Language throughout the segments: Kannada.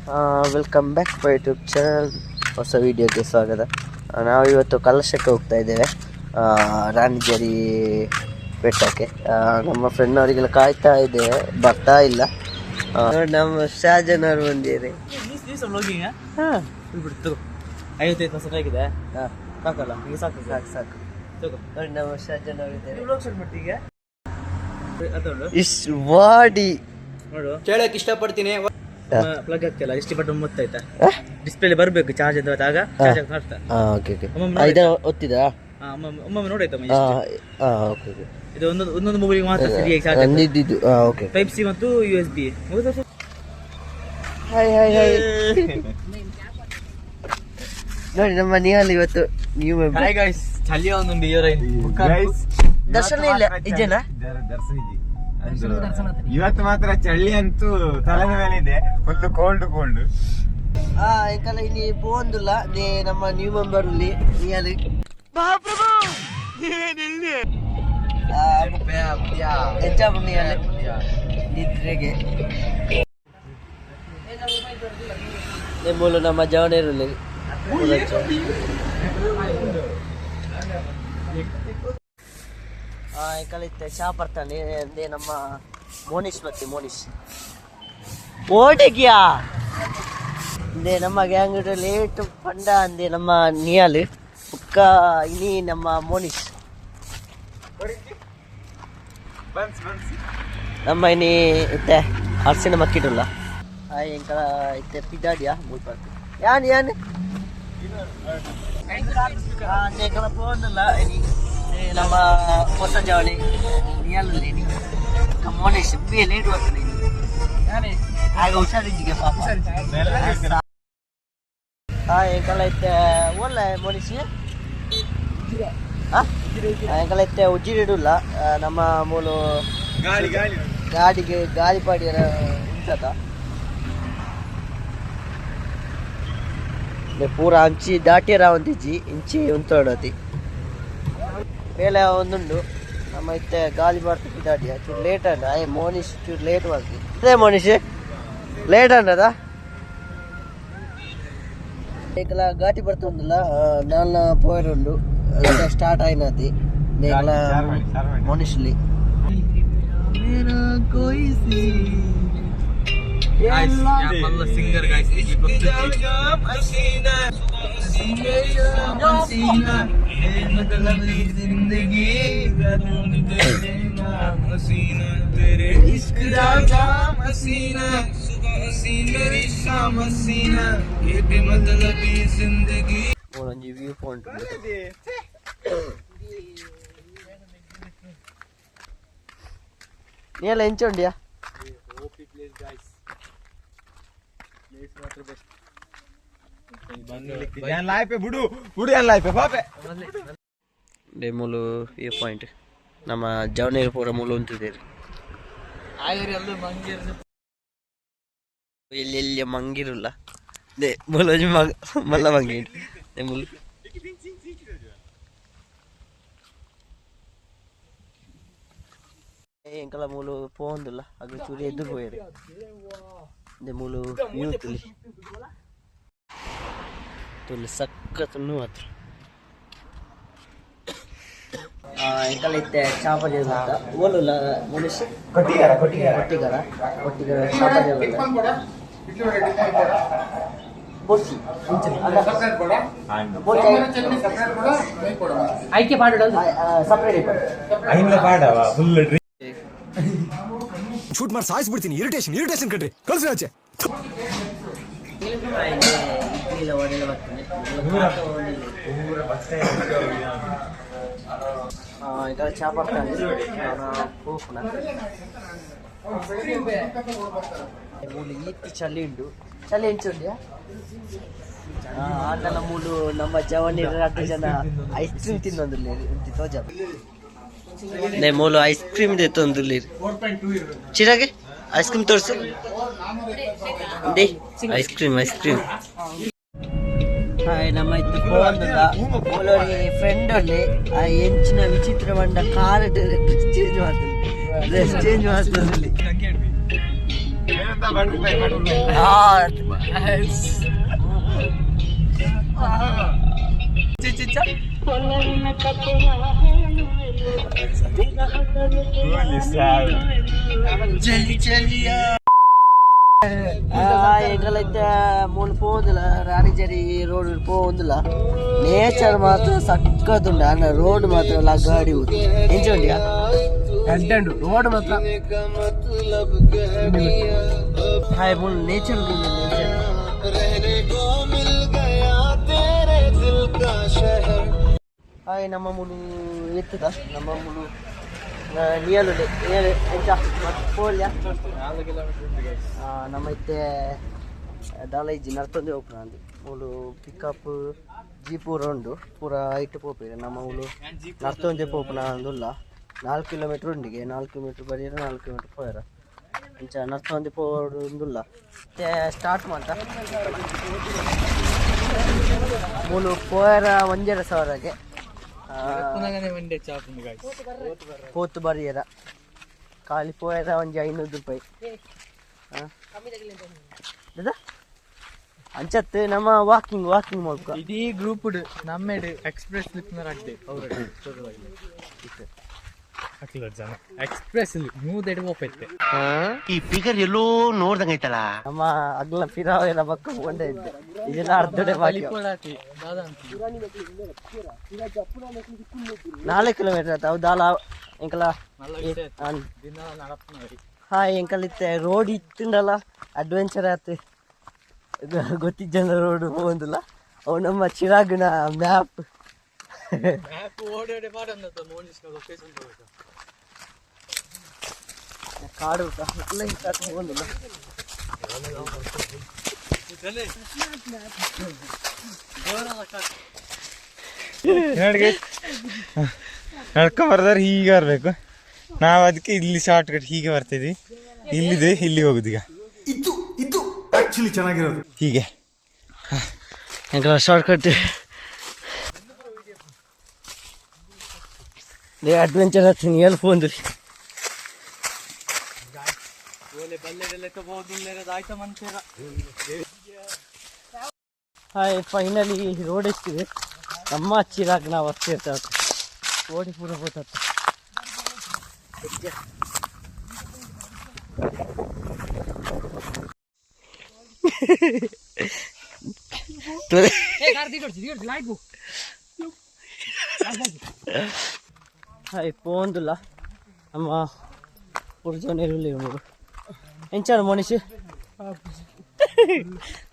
Welcome back to YouTube channel. ಹೊಸ ವಿಡಿಯೋಗೆ ಸ್ವಾಗತ. ನಾವು ಇವತ್ತು ಕಲಶಕ್ಕೆ ಹೋಗ್ತಾ ಇದ್ದೇವೆ, ರಾಣಿಜೇರಿ ಬೆಟ್ಟಕ್ಕೆ. ನಮ್ಮ ಫ್ರೆಂಡ್ ಅವರಿಗೆಲ್ಲ ಕಾಯ್ತಾ ಇದ್ದೇವೆ, ಬರ್ತಾ ಇಲ್ಲ. ನಮ್ಮ ಶಾಜನ್ ಅವರು ಬಂದಿರಿ. ಸಾಕಲ್ಲ, ಈಗ ಸಾಕು ಸಾಕು ಸಾಕು. ನೋಡಿ ನಮ್ಮ ಶಾಜನ್ ಅವರಿದ್ದಾರೆ. ಇಷ್ಟು ಬಾಡಿ ನೋಡು, ಕೇಳಕ್ ಇಷ್ಟಪಡ್ತೀನಿ. ಪ್ಲಗ್ ಆಗ್ತಿಲ್ಲ, ಎಷ್ಟು ಬಟನ್ ಮುತ್ತಾಯ್ತಾ? ಡಿಸ್ಪ್ಲೇ ಬರ್ಬೇಕು, ಚಾರ್ಜ್ ಆಗ ಚಾರ್ಜ್ ಆಗ್ತಾ. ಒತ್ತಿದಾ ಒಮ್ಮೊಮ್ಮೆ ನೋಡಾಯ್ತಮ್ಮ. ಓಕೆ. ಇದು ಒಂದೊಂದು ಮೊಬೈಲ್ಗೆ ಮಾತ್ರ ಸರಿಯಾಗಿ ಚಾರ್ಜ್ ಇದ್ದಿದ್ದು. ಓಕೆ. ಟೈಪ್ ಸಿ ಮತ್ತು USB. ನೋಡಿ ನಮ್ಮ ಮನೆಯಲ್ಲಿ ಇವತ್ತು ನೀವು ದರ್ಶನ ಇಲ್ಲ ಇದೇನಾ? ಇವತ್ತು ಮಾತ್ರ ಚಳಿ ಅಂತೂ ತಲೆದ ಮೇಲೆ ಇದೆ, ಫುಲ್ ಕೋಲ್ಡ್. ಇಂಕಲ್ಲ ಇನಿ ಪೋಂದುಲ್ಲ ನೇ ನಮ್ಮ ನ್ಯೂ ಮೆಂಬರ್ ಉಲ್ಲಿ ನಿಯಲಿ ಹೆಚ್ಚಾಬು ನಿಯಲಿ ನಿದ್ರೆಗೆ ನಿಮ್ಮೂಲು ನಮ್ಮ ಜವನೇರುಲ್ಲಿ ಕಲಿತೆ ಚಾ ಬರ್ತಾನೆ ಅಂದೆ ನಮ್ಮ ಮೋನಿಶ್ ಮತ್ತೆ ಮೋನಿಶ್ ಓಟೆಗಿಯಾ ಅಂದೆ ನಮ್ಮ ಗ್ಯಾಂಗ್ ಲೇಟ್ ಪಂಡ ಅಂದೆ ನಮ್ಮ ನಿಯಾಲ್ ಉಕ್ಕ ಇನಿ ನಮ್ಮ ಮೋನಿಶ್ ನಮ್ಮ ಇನಿ ಇತ್ತೆ ಅರ್ಸಿನ ಮಕ್ಕಿಟುಲ್ಲ ಇಂಕಲ ಇತ್ತೆ ಪಿದಾಡಿಯಾ ಮೂಲ್ಪಾರ್ತಿ ಯಾನ್ ಅಂದೆ ಪೋಂದಿಲ್ಲ ಇನಿ ನಮ್ಮ ಹೊಸ ಜವಳಿ ನಿಯಲಲ್ಲಿ ಮೋನೇಶ್ ಬಿ ಲೇಟ್ ಬರ್ತಾನೆ ಆಗ ಹುಷಾರಿದ್ದಿಗೆ ಪಾಪ. ಎಂಕಲ ಐತೆ ಒಳ್ಳೆ ಮೋನೇಶ್ ಎಂಕಲ ಐತೆ ಉಜ್ಜಿರಿಡುಲ್ಲ ನಮ್ಮ ಮೂಲು ಗಾಡಿಗೆ ಗಾಳಿ ಪಾಡಿ ಉಂಟದ ಪೂರ ಅಂಚಿ ದಾಟಿರ ಒಂದಿಜ್ಜಿ ಇಂಚಿ ಉಂಟೋಡತಿ ಮೇಲೆ ಒಂದುಂಡು ನಮ್ಮ ಇತ್ತೆ ಗಾಳಿ ಬರ್ತಾ ದಾಟಿ ಚೂರು ಲೇಟ್ ಅಂಡ ಮೋನಿಶ್ ಚೂರು ಲೇಟ್ ಮಾಡ್ತಿ ಅದೇ ಮೋನಿಶ್ ಲೇಟ್ ಅಂಡದ ಏಕಲ ಘಾಟಿ ಬರ್ತುಂದಿಲ್ಲ ನಾಲ್ನ ಪೋಯರುಂಡು ಸ್ಟಾರ್ಟ್ ಆಯ್ನತಿ ನೇಕಲ ಮೋನಿಶ್ಲಿ ಸಿಂಗರ್ मतलब जिंदगी हसीना तेरे इश्क राजा हसीना सुबह हसीना मेरी शाम हसीना ये भी मतलब जिंदगी ओरंजी व्यू पॉइंट ये लंच उंडिया ओपी प्लेस गाइस प्लेस मात्र बेस्ट ಮೂಲು ವ್ಯೂ ಪಾಯಿಂಟ್ ನಮ್ಮ ಜವನೇರು ಪೂರ ಮೂಲು ಉಂತಿದ್ದೀರಿ ಎಲ್ಲಿ ಮಂಗಿರಲ್ಲ ದೇ ಮೂಲು ಮಲ್ಲ ಮಂಗಿ ಮೂಲು ಎಂಕಲ ಮೂಲು ಪೋಂದಿಲ್ಲ ಅದು ಚೂರಿ ಎದುರು ಹೋಯ್ರಿ ದೇ ಮೂಲು ವ್ಯೂ ತುಲಿ ಸಖತ್ ಮಾತ್ರ ಎಂಕಲ ಇತ್ತೆ ಚಾಪಜಿ ಅಂತ ಓಲುಲ್ಲ ಮನುಷ್ಯ ಕೊಟ್ಟಿಗಾರ ಚಾಪಜಿ ಬೋಸಿ ಆಯ್ಕೆ ಸಪ್ರೇಟ್ ಶೂಟ್ ಮಾಡಿ ಸಾಯಿಸ್ಬಿಡ್ತೀನಿ. ಇರಿಟೇಷನ್ ಕಣ್ರಿ, ಕಳ್ಸಿ ಆಚೆ. ఇక్కడ చేపడతాను ಮೂಲು ಈತಿ ಚಳಿ ಉಂಡು ಚಳಿ ಎಂಚುಂಡ್ಯಾ ಆಟಲ ಮೂಲು ನಮ್ಮ ಜವನಿ 2 ಜನ ಐಸ್ ಕ್ರೀಮ್ ತಿನ್ನೊಂದುಲ್ಲೆ ತೋಜ ನೇ ಮೂಲು ಐಸ್ ಕ್ರೀಮ್ ದೆ ತೊಂದುಲ್ಲೆ ಚಿರಾಗೆ ಐಸ್ ಕ್ರೀಮ್ ತೋರ್ಸು ದೇ ಐಸ್ ಕ್ರೀಮ್ ನಮ್ಮ ಇತ್ತು ಪೋಂದುಲ್ಲ ಮೂಲೋರಿ ಫ್ರೆಂಡ್ ಅಲ್ಲಿ ಆ ಎಂಚಿನ ವಿಚಿತ್ರ ಬಂಡ ಕಾರ್ ಡ್ರೆಸ್ ಚೇಂಜ್ ಮಾಡ್ತದೆ ఎంకలైతే మూడు పోదుల రాణిజరి రోడ్ పోదుల నేచర్ మాత్రం సక్కతుండే అన్న రోడ్ మాత్రం లగ్గాడి ఏం చూడండి అడ్డండు రోడ్ మాత్రం హాయ్ మూడు నేచర్ హాయ್ ನಮ್ಮ ಮೂಲು ಎತ್ತದ ನಮ್ಮ ಮೂಲು ನಿಯಲುಡೆ ಎಂಚ ಪೋಲ್ಯ ನಮ್ಮೈತೆ ದಾಲೈಜಿ ನರ್ತೊಂದೆ ಹೋಗ್ರ ಅಂದಿ ಮೂಲು ಪಿಕಪ್ ಜೀಪು ರೌಂಡು ಪೂರ ಐಟ್ ಪೋಪಿರ ನಮ್ಮ ಮೂಲು ನರ್ತೊಂದೆ ಪೋಪುನ ಅಂದುಲ್ಲ 4 ಕಿಲೋಮೀಟರ್ ಉಂಡಿಗೆ 4 ಕಿಲೋಮೀಟರ್ ಬರೀರ 4 ಕಿಲೋಮೀಟರ್ ಪೋಯರ ಇಂಚ ನರ್ತೊಂದೆ ಪೋಡುಂದುಲ್ಲ ಮತ್ತೆ ಸ್ಟಾರ್ಟ್ ಮಾಡ್ತಾ ಮೂಲು ಪೋಯರ 1,500ಗೆ పోతు బరియర కాలిపోయారా ಒಂಜಿ 500 ರೂಪಾಯಿ ಅಂಚತ್ ನಮ್ಮ ವಾಕಿಂಗ್ ಮಾಡ್ಕೊ ಇಡೀ ಗ್ರೂಪ್ ನಮ್ಮೆಡ್ ಎಕ್ಸ್ಪ್ರೆಸ್ ಜನ ಎಕ್ಸ್ಪ್ರೆಸ್ ಮೂದೆಡ್ ಹೋಗ್ತೈತೆ ಈ ಫಿಗರ್ ಎಲ್ಲೋ ನೋಡ್ದಂಗೈತಲ್ಲ ನಮ್ಮ ಅಗ್ಲ ಫಿರಾವೆಲ್ಲ ಬಕ್ಕ ಕೊಂಡೆ ಇದ್ದೆ ಇದೆಲ್ಲ ಅರ್ಧಡೆ ಬಾಕಿ 4 ಕಿಲೋಮೀಟರ್ ಆಯ್ತು ದಾಲ ಎಂಕಲ ಹಾಯ್ ಎಂಕಲ್ ಇತ್ತೆ ರೋಡ್ ಇತ್ತುಂಡಲ್ಲ ಅಡ್ವೆಂಚರ್ ಆಯ್ತು ಗೊತ್ತಿದ್ದ ರೋಡ್ ಹೋಗಂದಿಲ್ಲ ಅವು ನಮ್ಮ ಚಿರಾಗಿನ ಮ್ಯಾಪ್ ಕಾಡು ಹೋಗಂದಿಲ್ಲ ನಡ್ಕೊಂಬರ್ದಾರೆ ಹೀಗೆ ಬರ್ಬೇಕು ನಾವು ಅದಕ್ಕೆ ಇಲ್ಲಿ ಶಾರ್ಟ್ ಕಟ್ ಹೀಗೆ ಬರ್ತಿದ್ವಿ ಇಲ್ಲಿದೆ ಇಲ್ಲಿ ಹೋಗುದು ಈಗ ಇದು ಆಕ್ಚುಲಿ ಚೆನ್ನಾಗಿರೋದು ಹೀಗೆ ಶಾರ್ಟ್ ಕಟ್ ಅಡ್ವೆಂಚರ್ ಹತ್ತೀನಿ ಎಲ್ಲಿ ಫೋನ್ರಿ ಹಾಯ್ ಫೈನಲಿ ರೋಡ್ ಎಷ್ಟಿದೆ ನಮ್ಮ ಚಿರಾಗ್ ನಾವು ಹತ್ತಿರ್ತಾವ ಓಡಿ ಪೂರ ಹೋಗ್ತತ್ತ ಹಾಯ್ ಪೋಂದುಲ್ಲ ನಮ್ಮ ಪುರ್ಜೋನೇರುಲ್ಲಿ ಎಂಚಾರು ಮನುಷ್ಯ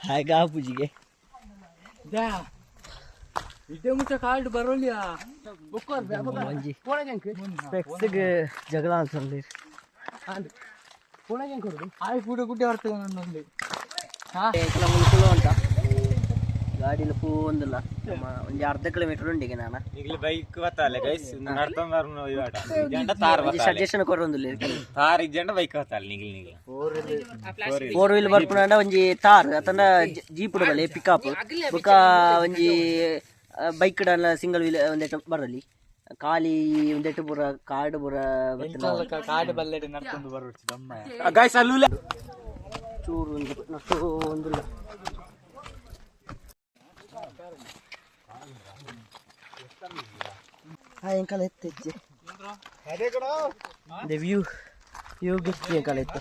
ಹಾಯ್ ಗಾಪುಜಿಗೆ ಮಂಜಿ ಸ್ಪೆಕ್ಸ್ಗೆ ಜಗಳ ಅನ್ಸಲ್ಲಿ ಅಂತ ಗಾಡಿಲಿ ಪೋಂದಿಲ್ಲ ಒಂದು ಅರ್ಧ ಕಿಲೋಮೀಟರ್ ಉಂಡಿಗೆ ನಾನು ಬೈಕ್ ಸಜೆಷನ್ ಕೊರೊಂದಿಲ್ಲ ಬೈಕ್ ಫೋರ್ ವೀಲ್ ಬರ್ಪುಂಡ ಒಂಜಿ ತಾರ್ ಅತಂಡ ಜೀಪ್ ಬಲೆ ಪಿಕಪ್ ಬೊಕ ಒಂಜಿ ಬೈಕ್ ಸಿಂಗಲ್ ವೀಲ್ ಒಂದೆಟ್ಟು ಬರಲಿ ಖಾಲಿ ಒಂದೆಟ್ಟು ಪೂರ ಕಾರ್ಡ್ ಪೂರ ಕಾಡು ಬಲ್ಲೆಡೆ ನಡ್ಕೊಂಡು ಬರೋದು ಚೂರು ಒಂದಿಲ್ಲ ಎಂಕಲ್ ಎತ್ತಜ್ಜೆ ವ್ಯೂ ಗಿಫ್ಟ್ ಎಂಕಲ್ ಎತ್ತು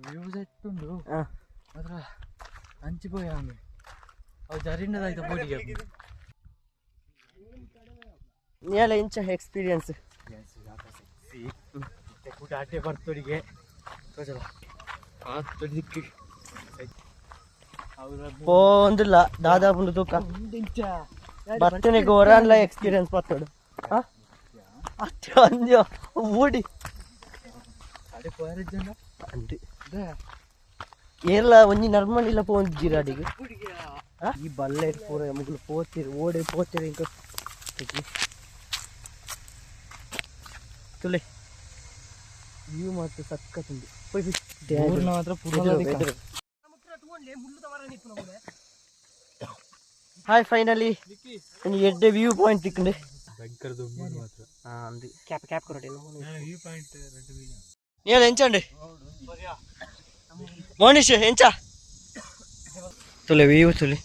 ವ್ಯೂಸ್ ಎತ್ತುಂಡು ಮಾತ್ರ ಹಂಚಿಪೋಯ ಅವು ಜರಿಂಡದಾಯ್ತು ಬೋಡಿಗೆ ನೀಲ ಇಂಚ ಎಕ್ಸ್ಪೀರಿಯನ್ಸ್ ಆಟೆ ಬರ್ತೋಡಿಗೆ ಪೋಂದಿಲ್ಲ ದಾದಾಪುಂಡು ತೂಕ ಬರ್ತನೆ ಗೋರನ್ಲ ಎಕ್ಸ್ಪೀರಿಯನ್ಸ್ ಬರ್ತೋಡು ಅಷ್ಟೇ ಅಂದ್ಯೋ ಊಡಿ ಏರ್ಲ ಒಂಜಿ ನರ್ಮಂಡಿಲ್ಲ ಪೋಂದು ಜಿರಾಡಿಗೆ ಈ ಬಲ್ಲೆ ಪೂರ ಮುಗ್ಲು ಪೋತಿರು ಓಡಿ ಪೋತಿರು ಇಂಕ ತುಲೆ ವ್ಯೂ ಮಾತ್ರ ಸಕ್ಕತ್ತುಂಡು ಹಾಯ್ ಫೈನಲಿ ಒಂದು ಎಡ್ಡೆ ವ್ಯೂ ಪಾಯಿಂಟ್ ತಿಕ್ಕಂಡೆ ಕ್ಯಾಪ್ ಕ್ಯಾಪ್ ಕೊರಟೆ ನೀನು ಎಂಚಂಡೆ ಮೋನಿಶ್ ಎಂಚ ತುಲೆ ವೀವು ತುಲಿ